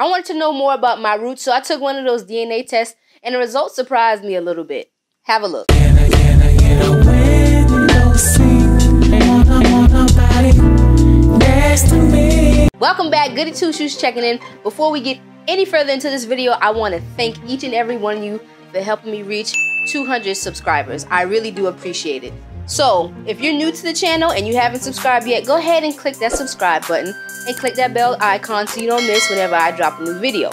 I wanted to know more about my roots, so I took one of those DNA tests, and the results surprised me a little bit. Have a look. Welcome back, Goody Two Shoes checking in. Before we get any further into this video, I want to thank each and every one of you for helping me reach 200 subscribers. I really do appreciate it. So, if you're new to the channel and you haven't subscribed yet, go ahead and click that subscribe button and click that bell icon so you don't miss whenever I drop a new video.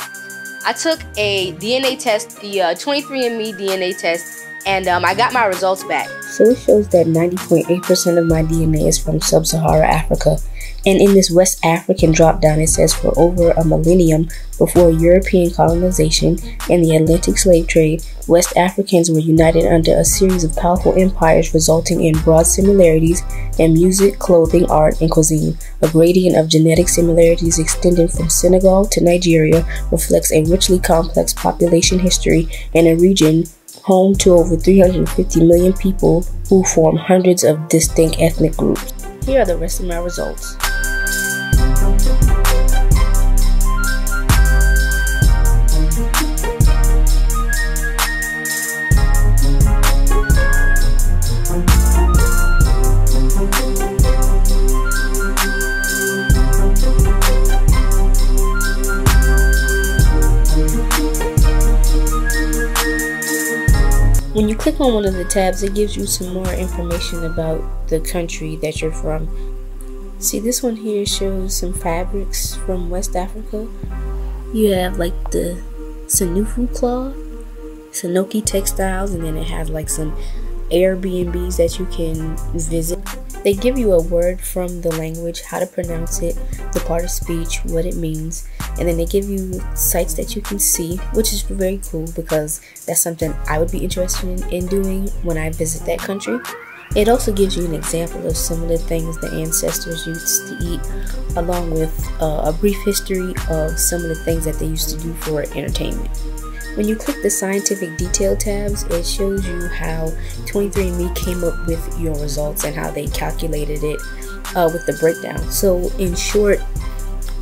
I took a DNA test, the 23andMe DNA test, and I got my results back. So it shows that 90.8% of my DNA is from sub-Saharan Africa. And in this West African drop-down, it says for over a millennium before European colonization and the Atlantic slave trade, West Africans were united under a series of powerful empires, resulting in broad similarities in music, clothing, art, and cuisine. A gradient of genetic similarities extending from Senegal to Nigeria reflects a richly complex population history in a region home to over 350 million people who form hundreds of distinct ethnic groups. Here are the rest of my results. When you click on one of the tabs, it gives you some more information about the country that you're from. See, this one here shows some fabrics from West Africa. You have like the Sanufu cloth, Sanoki textiles, and then it has like some Airbnbs that you can visit. They give you a word from the language, how to pronounce it, the part of speech, what it means, and then they give you sites that you can see, which is very cool because that's something I would be interested in doing when I visit that country. It also gives you an example of some of the things the ancestors used to eat, along with a brief history of some of the things that they used to do for entertainment. When you click the scientific detail tabs, it shows you how 23andMe came up with your results and how they calculated it with the breakdown. So in short,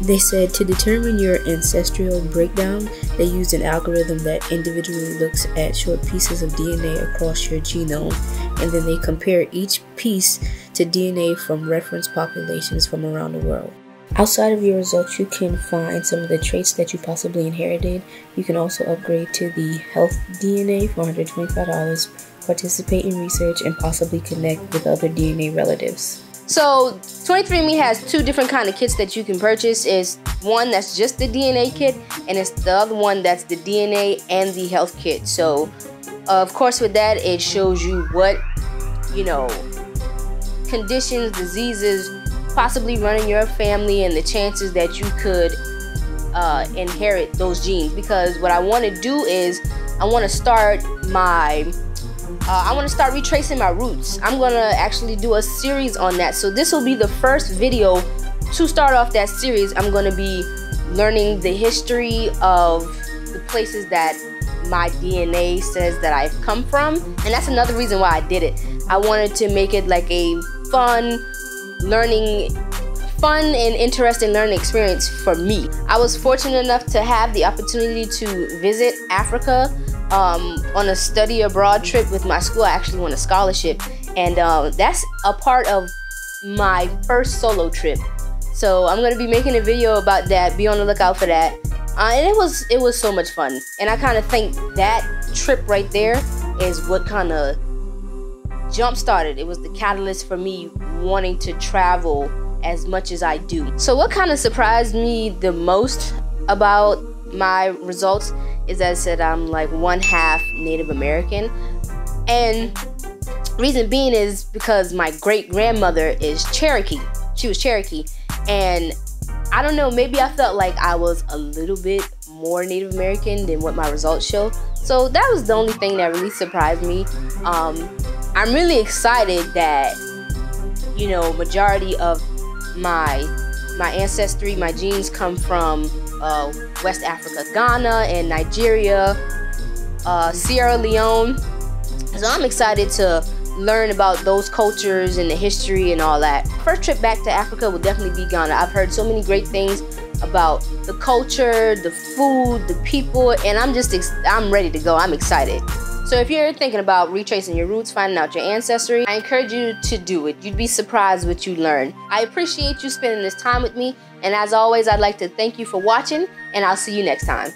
they said to determine your ancestral breakdown, they used an algorithm that individually looks at short pieces of DNA across your genome, and then they compare each piece to DNA from reference populations from around the world. Outside of your results, you can find some of the traits that you possibly inherited. You can also upgrade to the health DNA for $125, participate in research, and possibly connect with other DNA relatives. So 23andMe has two different kind of kits that you can purchase. It's one that's just the DNA kit, and it's the other one that's the DNA and the health kit. So of course with that, it shows you what, conditions, diseases possibly run in your family and the chances that you could inherit those genes. Because what I want to do is I want to start retracing my roots. I'm gonna actually do a series on that. So this will be the first video to start off that series. I'm gonna be learning the history of the places that my DNA says that I've come from, and that's another reason why I did it. I wanted to make it like a fun and interesting learning experience for me. I was fortunate enough to have the opportunity to visit Africa on a study abroad trip with my school. I actually won a scholarship, and that's a part of my first solo trip. So I'm gonna be making a video about that. Be on the lookout for that. And it was so much fun, and I kind of think that trip right there is what kind of jump started. It was the catalyst for me wanting to travel as much as I do. So what kind of surprised me the most about my results is that I said I'm like 1/2 Native American, and reason being is because my great grandmother is Cherokee. She was Cherokee, and I don't know, maybe I felt like I was a little bit more Native American than what my results show. So that was the only thing that really surprised me. I'm really excited that, majority of my ancestry, my genes come from West Africa, Ghana, and Nigeria, Sierra Leone. So I'm excited to learn about those cultures and the history and all that. First trip back to Africa will definitely be Ghana. I've heard so many great things about the culture, the food, the people, and I'm ready to go. I'm excited. So if you're thinking about retracing your roots, finding out your ancestry, I encourage you to do it. You'd be surprised what you learn. I appreciate you spending this time with me, and as always, I'd like to thank you for watching, and I'll see you next time.